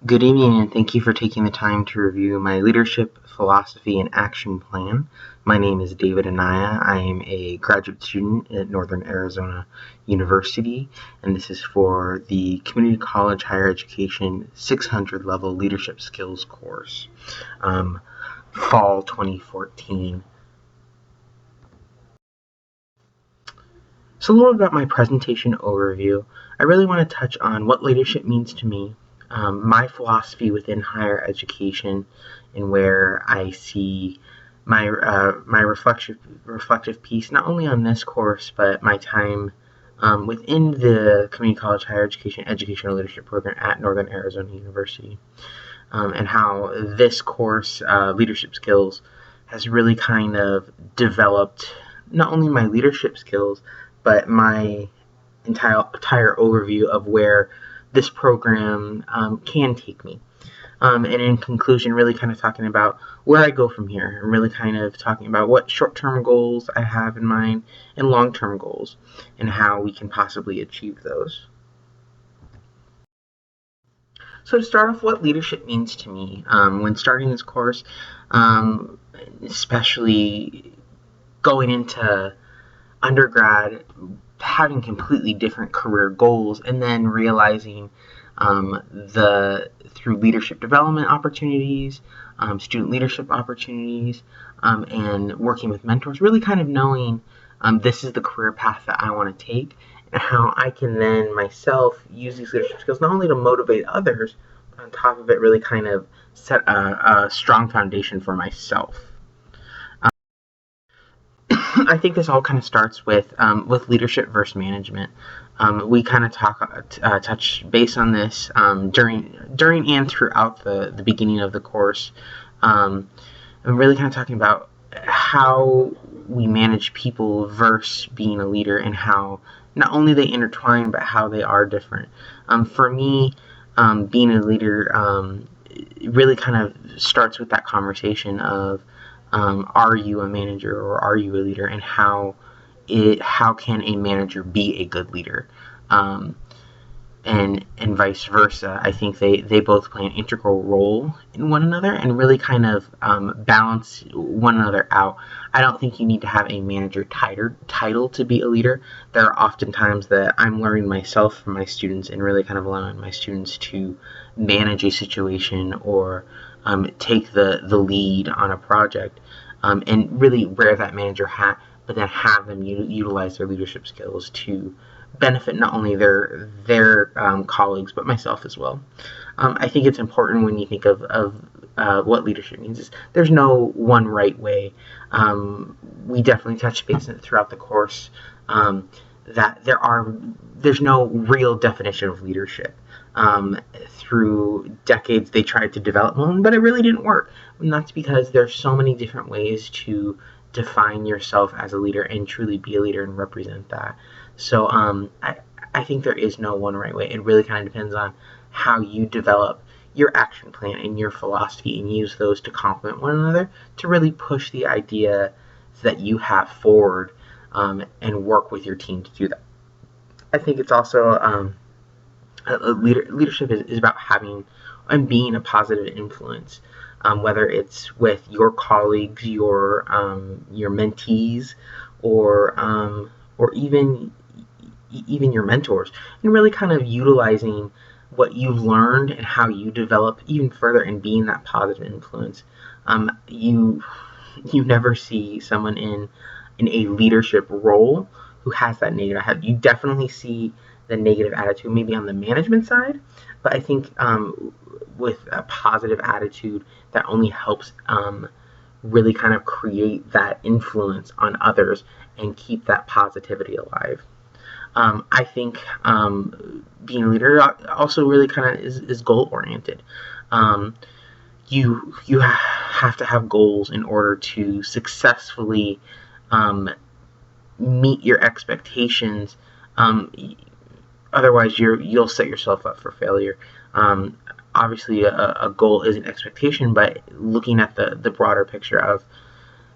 Good evening, and thank you for taking the time to review my leadership, philosophy, and action plan. My name is David Anaya. I am a graduate student at Northern Arizona University, and this is for the Community College Higher Education 600 level leadership skills course, fall 2014. So a little about my presentation overview. I really want to touch on what leadership means to me, my philosophy within higher education, and where I see my reflective piece, not only on this course, but my time within the Community College Higher Education Educational Leadership Program at Northern Arizona University, and how this course, Leadership Skills, has really kind of developed not only my leadership skills, but my entire overview of where this program can take me. And in conclusion, really kind of talking about where I go from here, and really kind of talking about what short-term goals I have in mind and long-term goals, and how we can possibly achieve those. So to start off, what leadership means to me when starting this course, especially going into undergrad, having completely different career goals, and then realizing through leadership development opportunities, student leadership opportunities, and working with mentors, really kind of knowing this is the career path that I want to take, and how I can then myself use these leadership skills not only to motivate others, but on top of it really kind of set a strong foundation for myself. I think this all kind of starts with leadership versus management. We kind of touch base on this during and throughout the beginning of the course. I'm really kind of talking about how we manage people versus being a leader, and how not only they intertwine, but how they are different. For me, being a leader really kind of starts with that conversation of are you a manager or are you a leader, and how can a manager be a good leader, and vice versa. I think they both play an integral role in one another, and really kind of balance one another out. I don't think you need to have a manager title to be a leader. There are often times that I'm learning myself from my students, and really kind of allowing my students to manage a situation or take the lead on a project, and really wear that manager hat, but then have them utilize their leadership skills to benefit not only their colleagues, but myself as well. I think it's important when you think of what leadership means. Is there's no one right way. We definitely touch base throughout the course that there's no real definition of leadership. Through decades, they tried to develop one, but it really didn't work. And that's because there's so many different ways to define yourself as a leader and truly be a leader and represent that. So I think there is no one right way. It really kind of depends on how you develop your action plan and your philosophy, and use those to complement one another to really push the idea that you have forward, and work with your team to do that. I think it's also leadership is about having and being a positive influence, whether it's with your colleagues, your mentees, or even your mentors, and really kind of utilizing what you've learned and how you develop even further, and being that positive influence. You never see someone in a leadership role who has that negative attitude. You definitely see the negative attitude maybe on the management side, but I think with a positive attitude, that only helps really kind of create that influence on others and keep that positivity alive. I think being a leader also really kind of is goal oriented. You have to have goals in order to successfully meet your expectations. Otherwise, you'll set yourself up for failure. Obviously, a goal is an expectation, but looking at the broader picture of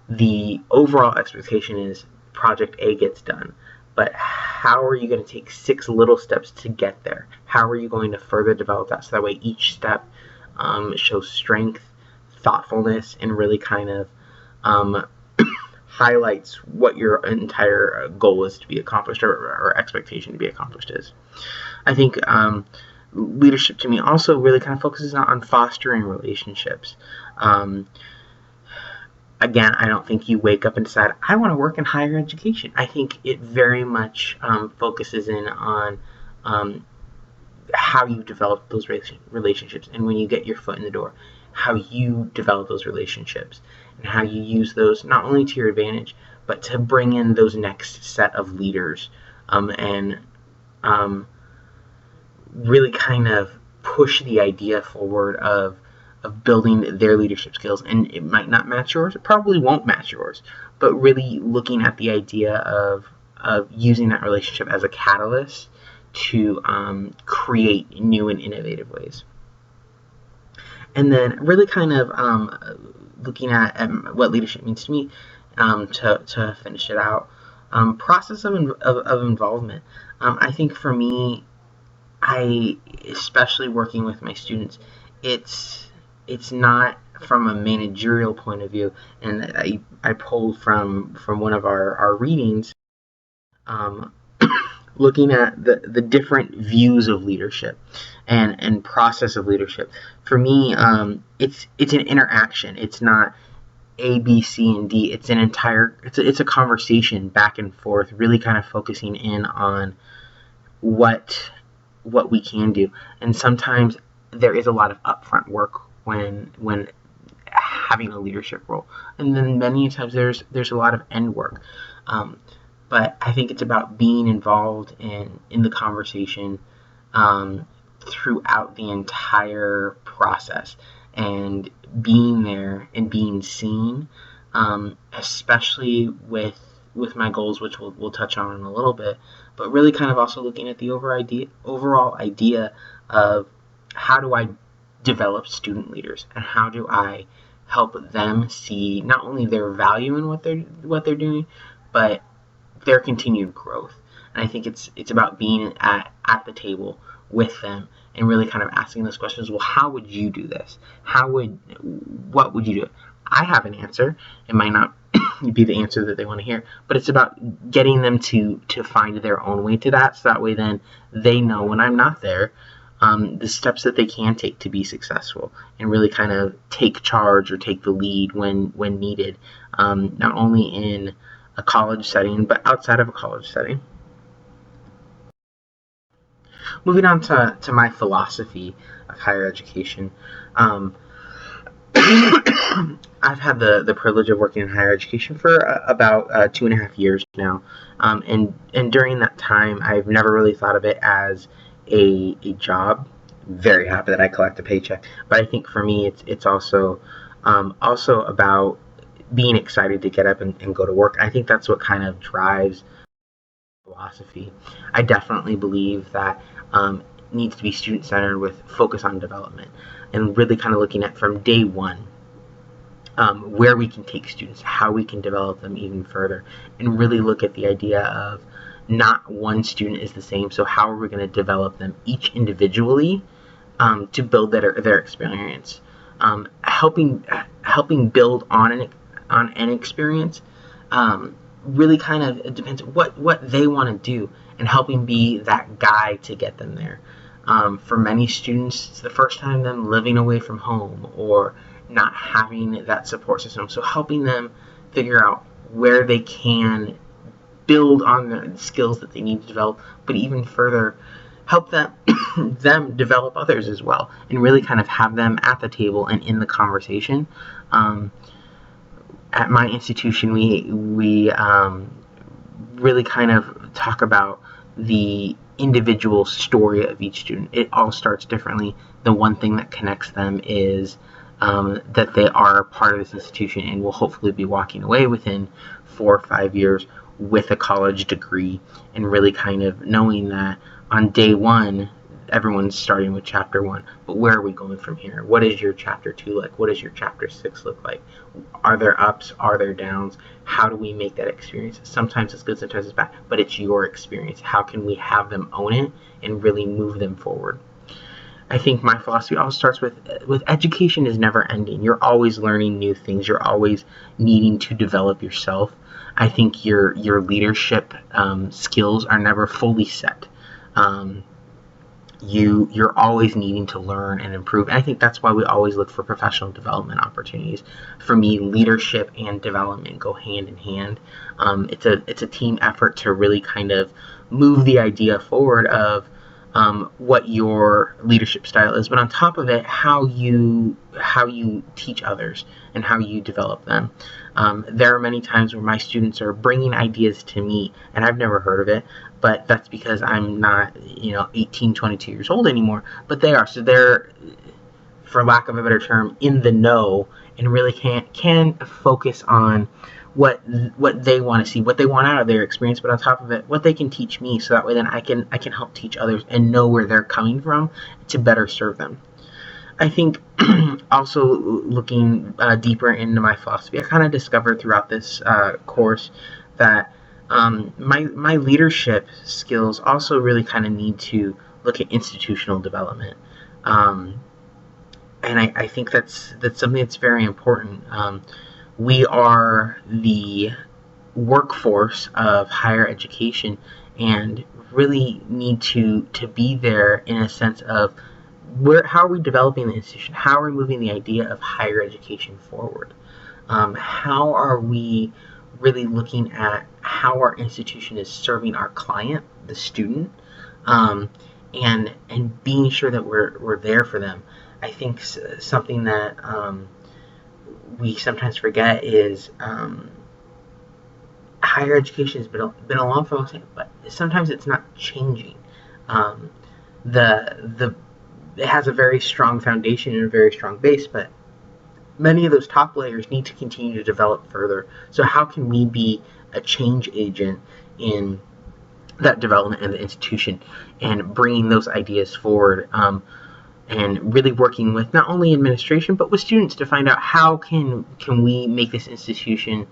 the overall expectation is Project A gets done, but how are you going to take 6 little steps to get there? How are you going to further develop that so that way each step shows strength, thoughtfulness, and really kind of highlights what your entire goal is to be accomplished, or expectation to be accomplished is. I think leadership to me also really kind of focuses on fostering relationships. Again, I don't think you wake up and decide, I want to work in higher education. I think it very much focuses in on how you develop those relationships, and when you get your foot in the door, how you develop those relationships, and how you use those not only to your advantage, but to bring in those next set of leaders, and really kind of push the idea forward of building their leadership skills. And it might not match yours, it probably won't match yours, but really looking at the idea of using that relationship as a catalyst to create new and innovative ways. And then really kind of looking at what leadership means to me, to finish it out, process of involvement. I think for me, especially working with my students, it's not from a managerial point of view, and I pulled from one of our readings, looking at the different views of leadership and process of leadership. For me, it's an interaction. It's not A, B, C, and D. It's it's a conversation back and forth, really kind of focusing in on what we can do. And sometimes there is a lot of upfront work when having a leadership role, and then many times there's a lot of end work. But I think it's about being involved in the conversation throughout the entire process, and being there and being seen, especially with my goals, which we'll touch on in a little bit, but really kind of also looking at the overall idea of how do I develop student leaders, and how do I help them see not only their value in what they're doing, but their continued growth. And I think it's about being at the table with them and really kind of asking those questions. Well, how would you do this? What would you do? I have an answer. It might not be the answer that they want to hear, but it's about getting them to find their own way to that, so that way then they know when I'm not there, the steps that they can take to be successful, and really kind of take charge or take the lead when needed, not only in a college setting, but outside of a college setting. Moving on to my philosophy of higher education. I've had the privilege of working in higher education for about 2.5 years now, and also that time, I've never really thought of it as a job. Very happy that I collect a paycheck, but I think for me, it's also about being excited to get up and go to work. I think that's what kind of drives philosophy. I definitely believe that it needs to be student-centered with focus on development, and really kind of looking at from day one where we can take students, how we can develop them even further, and really look at the idea of not one student is the same, so how are we going to develop them each individually to build their experience, helping build on an experience. Really kind of, it depends what they want to do, and helping be that guy to get them there. For many students, it's the first time them living away from home or not having that support system, so helping them figure out where they can build on the skills that they need to develop, but even further help them develop others as well, and really kind of have them at the table and in the conversation. At my institution, we really kind of talk about the individual story of each student. It all starts differently. The one thing that connects them is that they are part of this institution and will hopefully be walking away within 4 or 5 years with a college degree, and really kind of knowing that on day one, everyone's starting with chapter 1, but where are we going from here? What is your chapter 2 like? What does your chapter 6 look like? Are there ups? Are there downs? How do we make that experience? Sometimes it's good, sometimes it's bad, but it's your experience. How can we have them own it and really move them forward? I think my philosophy always starts with education is never ending. You're always learning new things. You're always needing to develop yourself. I think your leadership skills are never fully set. You're always needing to learn and improve. And I think that's why we always look for professional development opportunities. For me, leadership and development go hand in hand. It's a team effort to really kind of move the idea forward of what your leadership style is, but on top of it, how you teach others and how you develop them. There are many times where my students are bringing ideas to me, and I've never heard of it, but that's because I'm not 18, 22 years old anymore, but they are. So they're, for lack of a better term, in the know and really can focus on what they want to see, what they want out of their experience, but on top of it, what they can teach me, so that way then I can help teach others and know where they're coming from to better serve them. I think also looking deeper into my philosophy, I kind of discovered throughout this course that my leadership skills also really kind of need to look at institutional development. And I think that's something that's very important. We are the workforce of higher education and really need to be there in a sense of how are we developing the institution? How are we moving the idea of higher education forward? How are we really looking at how our institution is serving our client, the student, and being sure that we're there for them? I think something that we sometimes forget is higher education has been along for a long time, but sometimes it's not changing. It has a very strong foundation and a very strong base, but many of those top layers need to continue to develop further. So how can we be a change agent in that development in the institution and bringing those ideas forward? And really working with not only administration but with students to find out how can we make this institution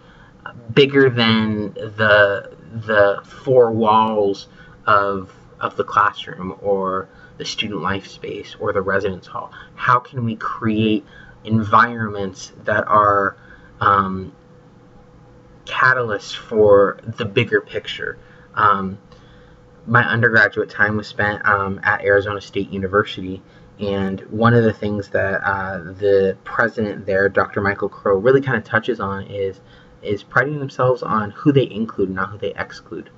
bigger than the four walls of the classroom or the student life space or the residence hall. How can we create environments that are catalysts for the bigger picture? My undergraduate time was spent at Arizona State University. And one of the things that the president there, Dr. Michael Crow, really kind of touches on is priding themselves on who they include, not who they exclude.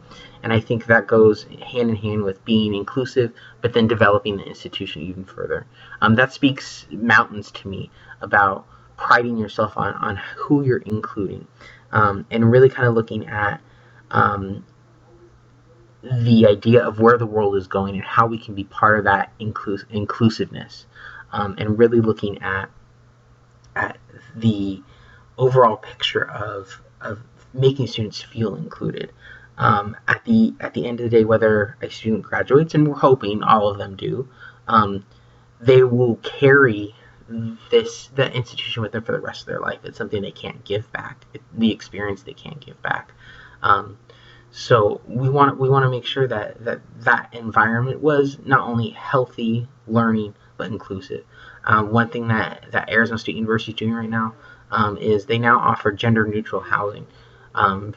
And I think that goes hand in hand with being inclusive, but then developing the institution even further. That speaks mountains to me about priding yourself on who you're including, and really kind of looking at the idea of where the world is going and how we can be part of that inclusiveness, and really looking at the overall picture of making students feel included. At the end of the day, whether a student graduates, and we're hoping all of them do, they will carry the institution with them for the rest of their life. It's something they can't give back. The experience they can't give back. So we want to make sure that environment was not only healthy, learning, but inclusive. One thing that Arizona State University is doing right now is they now offer gender-neutral housing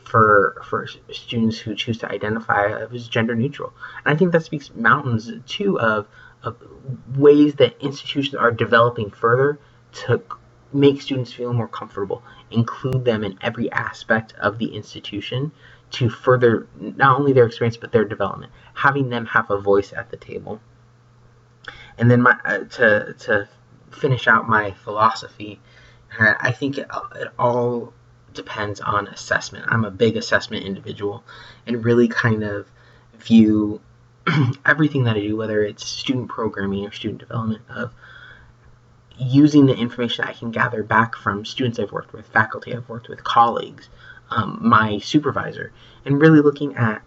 for students who choose to identify as gender neutral. And I think that speaks mountains too of ways that institutions are developing further to make students feel more comfortable, include them in every aspect of the institution to further not only their experience but their development, having them have a voice at the table. And then to finish out my philosophy, I think it all depends on assessment. I'm a big assessment individual and really kind of view everything that I do, whether it's student programming or student development, of using the information I can gather back from students I've worked with, faculty I've worked with, colleagues, my supervisor, and really looking at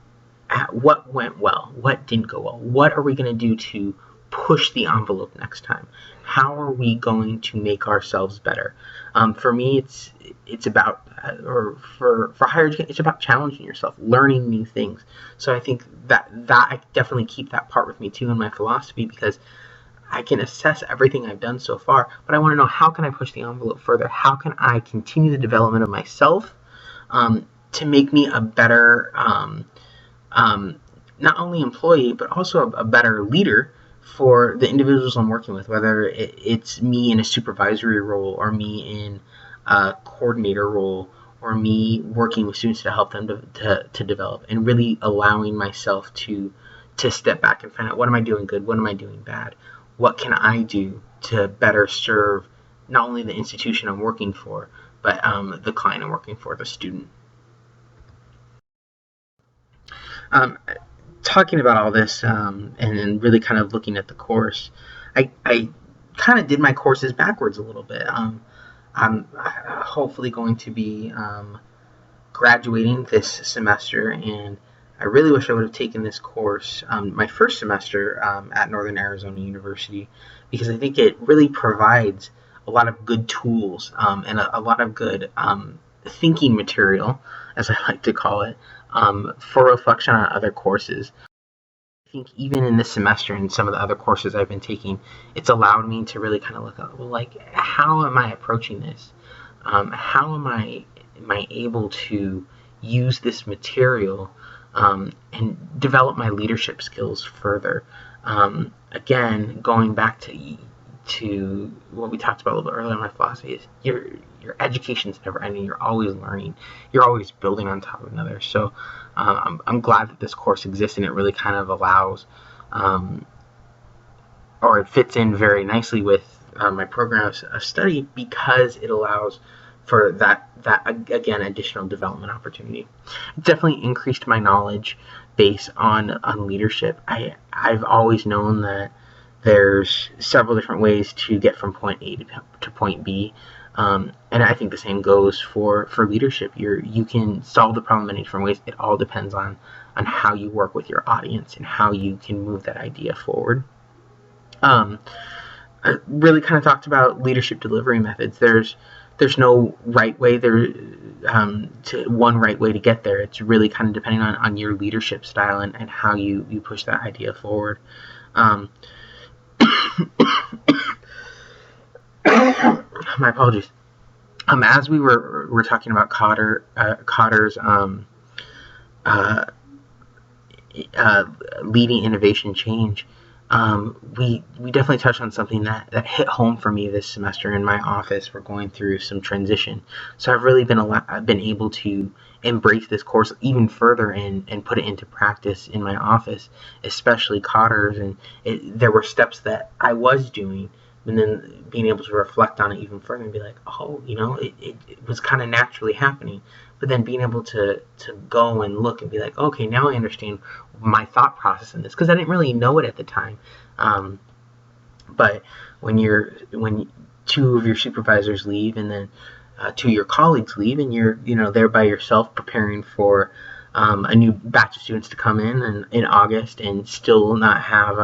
what went well, what didn't go well, what are we going to do to push the envelope next time? How are we going to make ourselves better? For me, it's about, or for higher education, it's about challenging yourself, learning new things. So I think that I definitely keep that part with me too in my philosophy, because I can assess everything I've done so far, but I want to know, how can I push the envelope further? How can I continue the development of myself, to make me a better, not only employee, but also a better leader for the individuals I'm working with, whether it's me in a supervisory role, or me in a coordinator role, or me working with students to help them to develop, and really allowing myself to step back and find out, what am I doing good, what am I doing bad, what can I do to better serve not only the institution I'm working for, but the client I'm working for, the student. Talking about all this, and really kind of looking at the course, I kind of did my courses backwards a little bit. I'm hopefully going to be graduating this semester, and I really wish I would have taken this course my first semester at Northern Arizona University, because I think it really provides a lot of good tools, and a lot of good thinking material, as I like to call it, for reflection on other courses. I think even in this semester and some of the other courses I've been taking, it's allowed me to really kind of look at, well, like, how am I approaching this? How am I able to use this material and develop my leadership skills further? Again, going back to what we talked about a little bit earlier in my philosophy, is your education's never ending. You're always learning. You're always building on top of another. So I'm glad that this course exists, and it really kind of allows, or it fits in very nicely with my program of study, because it allows for that again, additional development opportunity. It definitely increased my knowledge base on leadership. I've always known that there's several different ways to get from point A to point B, and I think the same goes for leadership. You can solve the problem in many different ways. It all depends on how you work with your audience and how you can move that idea forward. I really kind of talked about leadership delivery methods. There's no right way one right way to get there. It's really kind of depending on your leadership style and how you push that idea forward. My apologies. As we were talking about Kotter's leading innovation change, we definitely touched on something that hit home for me this semester in my office. We're going through some transition, so I've really been able to embrace this course even further and put it into practice in my office, especially Kotter's. And there were steps that I was doing, and then being able to reflect on it even further and be like, oh, it was kind of naturally happening. But then being able to go and look and be like, okay, now I understand my thought process in this, because I didn't really know it at the time. But when two of your supervisors leave, and then two of your colleagues leave, and you're there by yourself preparing for a new batch of students to come in August, and still not have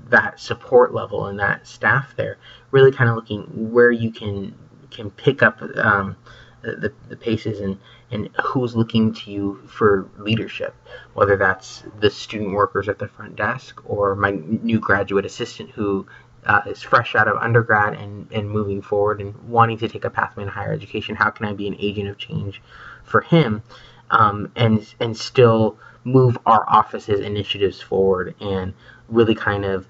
that support level and that staff there, really kind of looking where you can pick up the paces, and who's looking to you for leadership, whether that's the student workers at the front desk, or my new graduate assistant who is fresh out of undergrad and moving forward and wanting to take a pathway in higher education. How can I be an agent of change for him, and still move our office's initiatives forward, and really kind of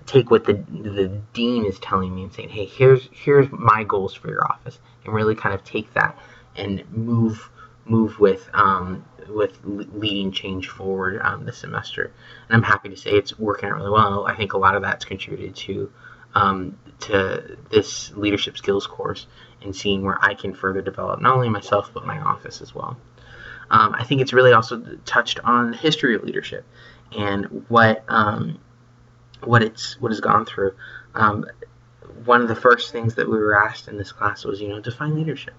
take what the dean is telling me and saying, hey, here's my goals for your office, and really kind of take that and move with leading change forward this semester. And I'm happy to say it's working out really well. I think a lot of that's contributed to this leadership skills course, and seeing where I can further develop not only myself but my office as well. I think it's really also touched on the history of leadership and what it's gone through. One of the first things that we were asked in this class was, define leadership.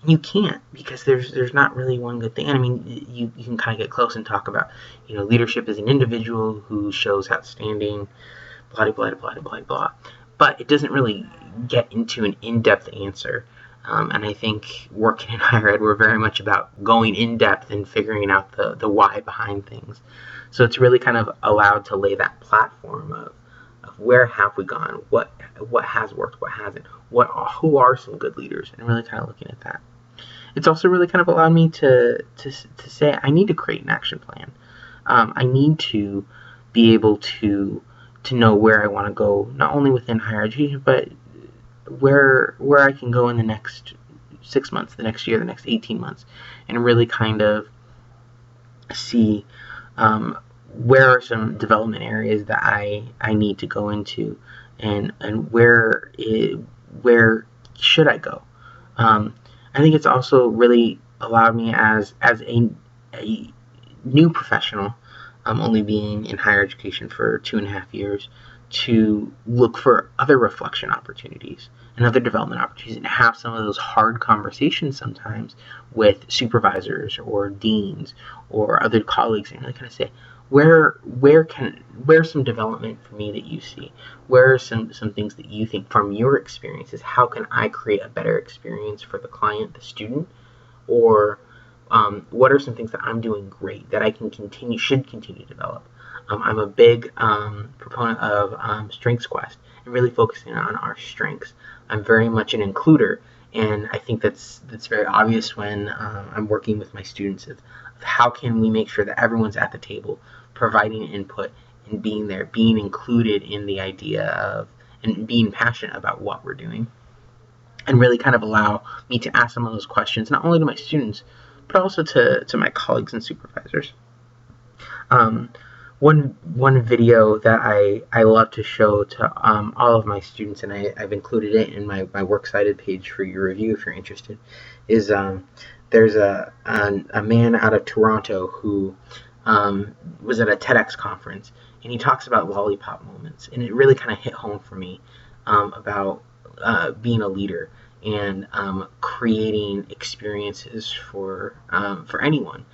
And you can't, because there's not really one good thing. I mean, you can kind of get close and talk about, leadership as an individual who shows outstanding blah, blah, blah, blah, blah, blah. But it doesn't really get into an in-depth answer. And I think working in higher ed, we're very much about going in depth and figuring out the why behind things. So it's really kind of allowed to lay that platform of where have we gone, what has worked, what hasn't, who are some good leaders, and really kind of looking at that. It's also really kind of allowed me to say I need to create an action plan. I need to be able to know where I want to go, not only within higher education, but where I can go in the next 6 months, the next year, the next 18 months, and really kind of see where are some development areas that I need to go into, and where should I go. I think it's also really allowed me as a new professional, only being in higher education for 2.5 years, to look for other reflection opportunities and other development opportunities, and have some of those hard conversations sometimes with supervisors or deans or other colleagues, and really kind of say, where's some development for me that you see? Where are some things that you think from your experiences, how can I create a better experience for the client, the student? Or what are some things that I'm doing great that I should continue to develop? I'm a big proponent of Strengths Quest and really focusing on our strengths. I'm very much an includer, and I think that's very obvious when I'm working with my students of how can we make sure that everyone's at the table, providing input and being there, being included in the idea of, and being passionate about what we're doing, and really kind of allow me to ask some of those questions, not only to my students, but also to my colleagues and supervisors. One video that I love to show to all of my students, and I've included it in my works cited page for your review if you're interested, is there's a man out of Toronto who was at a TEDx conference, and he talks about lollipop moments, and it really kind of hit home for me about being a leader and creating experiences for anyone.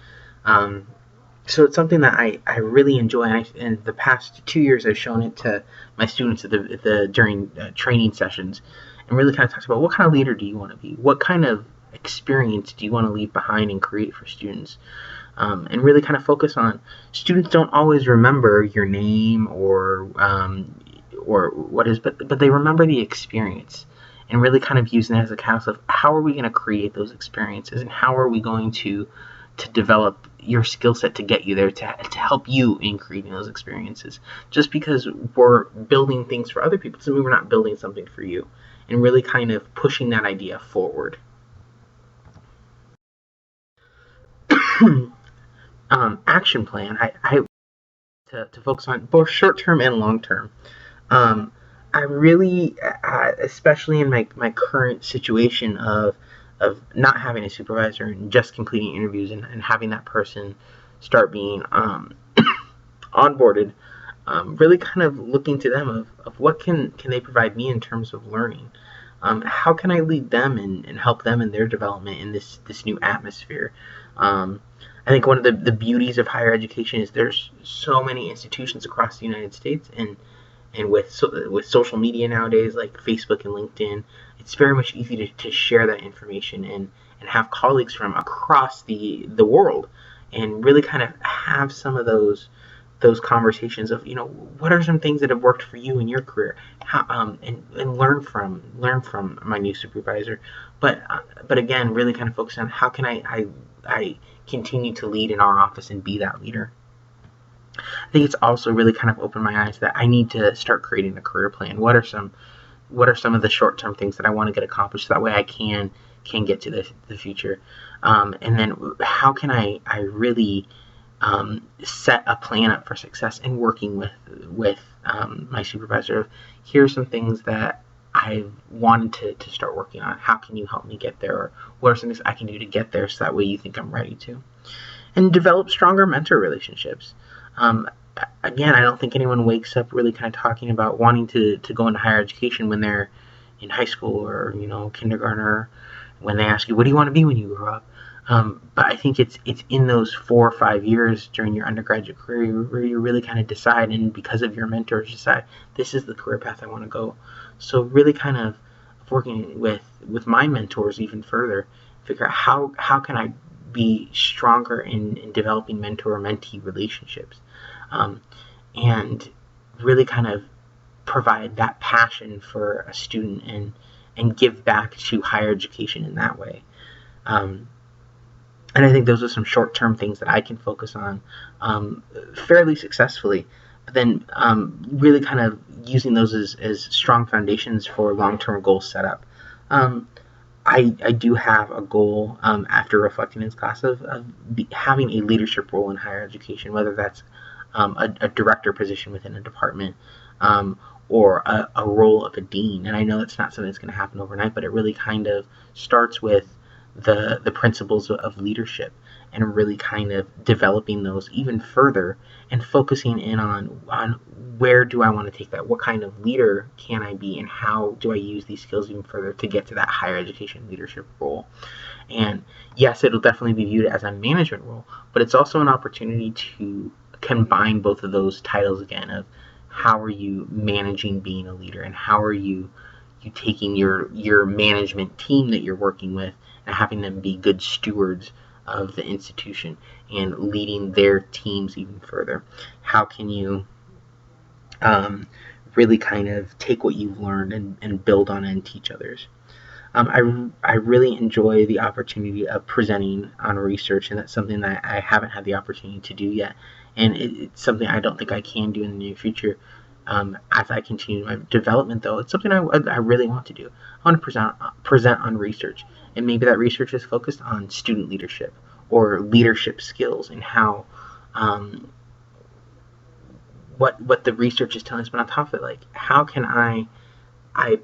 So it's something that I really enjoy, and in the past 2 years I've shown it to my students during training sessions, and really kind of talks about what kind of leader do you want to be, what kind of experience do you want to leave behind and create for students, and really kind of focus on students don't always remember your name or what is, but they remember the experience, and really kind of using that as a catalyst of how are we going to create those experiences, and how are we going to develop your skill set to get you there, to help you in creating those experiences. Just because we're building things for other people doesn't mean we're not building something for you, and really kind of pushing that idea forward. Action plan, I to focus on both short-term and long-term. I really, especially in my current situation of not having a supervisor and just completing interviews and having that person start being onboarded, really kind of looking to them of what can they provide me in terms of learning. How can I lead them and help them in their development in this new atmosphere? I think one of the beauties of higher education is there's so many institutions across the United States, and with social media nowadays like Facebook and LinkedIn, it's very much easy to share that information and have colleagues from across the world, and really kind of have some of those conversations of, what are some things that have worked for you in your career, and learn from my new supervisor, but again, really kind of focus on how can I continue to lead in our office and be that leader. I think it's also really kind of opened my eyes that I need to start creating a career plan. What are some of the short-term things that I want to get accomplished, so that way I can get to the future, and then how can I really set a plan up for success, and working with my supervisor. Here's some things that I've wanted to start working on. How can you help me get there? Or what are some things I can do to get there, so that way you think I'm ready to? And develop stronger mentor relationships. Again, I don't think anyone wakes up really kind of talking about wanting to go into higher education when they're in high school or kindergarten, or when they ask you, what do you want to be when you grow up? But I think it's in those 4 or 5 years during your undergraduate career where you really kind of decide, and because of your mentors, decide this is the career path I want to go. So really kind of working with my mentors even further, figure out how can I be stronger in developing mentor-mentee relationships, um, and really kind of provide that passion for a student and give back to higher education in that way. Um, and I think those are some short-term things that I can focus on fairly successfully. But then really kind of using those as strong foundations for long-term goal setup. Um, I do have a goal after reflecting in this class of having a leadership role in higher education, whether that's a director position within a department, or a role of a dean. And I know that's not something that's going to happen overnight, but it really kind of starts with the principles of leadership, and really kind of developing those even further and focusing in on where do I want to take that, what kind of leader can I be, and how do I use these skills even further to get to that higher education leadership role. And yes, it'll definitely be viewed as a management role, but it's also an opportunity to combine both of those titles again, of how are you managing being a leader, and how are you taking your management team that you're working with and having them be good stewards of the institution and leading their teams even further. How can you really kind of take what you've learned and build on it and teach others? I really enjoy the opportunity of presenting on research, and that's something that I haven't had the opportunity to do yet, and it's something I don't think I can do in the near future. As I continue my development, though, it's something I really want to do. I want to present on research, and maybe that research is focused on student leadership or leadership skills, and how what the research is telling us. But on top of it, like, how can I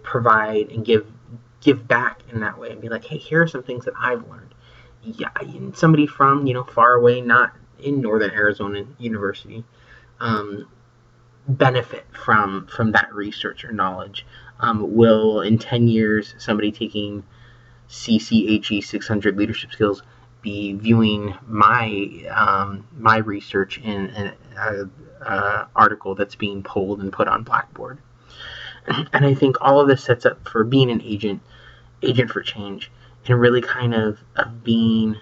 provide and give back in that way, and be like, hey, here are some things that I've learned. Yeah, and somebody from far away, not in Northern Arizona University, benefit from that research or knowledge. Will in 10 years somebody taking CCHE 600 leadership skills be viewing my research in an article that's being pulled and put on Blackboard? And I think all of this sets up for being an agent for change, and really kind of being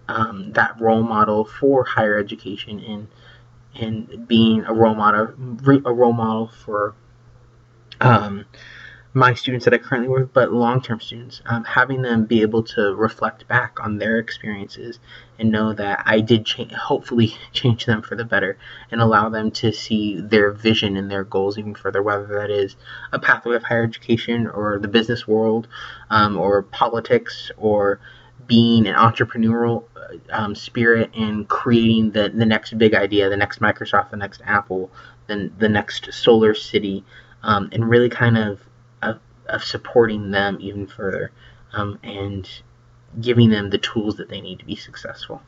that role model for higher education, and being a role model for my students that I currently work with, but long-term students, having them be able to reflect back on their experiences and know that I did hopefully change them for the better, and allow them to see their vision and their goals even further, whether that is a pathway of higher education or the business world, or politics, or being an entrepreneurial spirit and creating the next big idea, the next Microsoft, the next Apple, then the next solar city, and really kind of supporting them even further, and giving them the tools that they need to be successful.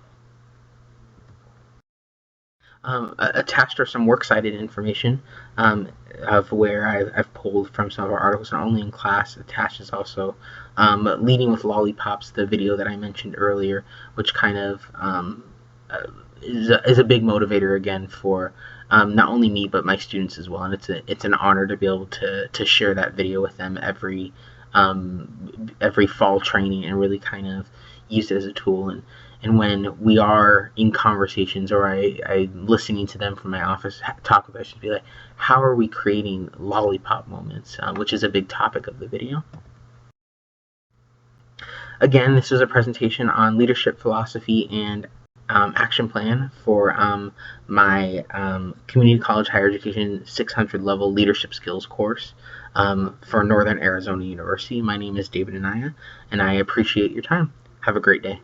Attached are some works cited information of where I've pulled from some of our articles, not only in class. Attached is also Leading with Lollipops, the video that I mentioned earlier, which kind of is a big motivator again for not only me but my students as well, and it's an honor to be able to share that video with them every fall training, and really kind of use it as a tool. And when we are in conversations, or I'm listening to them from my office talk about it, I should be like, how are we creating lollipop moments, which is a big topic of the video. Again, this is a presentation on leadership philosophy and action plan for my community college higher education 600 level leadership skills course for Northern Arizona University. My name is David Anaya, and I appreciate your time. Have a great day.